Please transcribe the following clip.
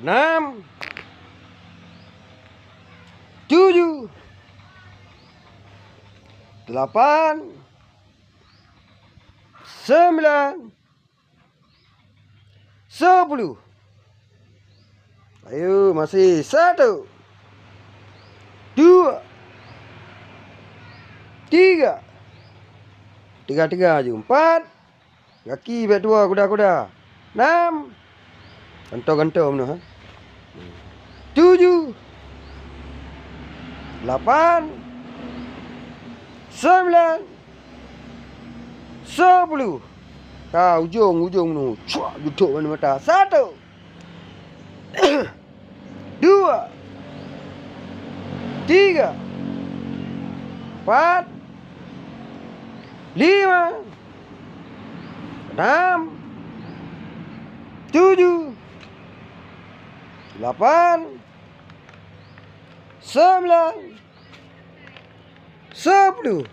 6, 7, 8, 9, 10. Ayo, masih 1, 2, 3. 3 je. 4. Kaki baik tua, kuda-kuda. 6. Gantung-gantung mana ha? 7, 8, 9, 10. Ujung tu. Cuak, duduk mana mata. 1, 2, 3, 4, 5, 6, 7, 8, 9, 10.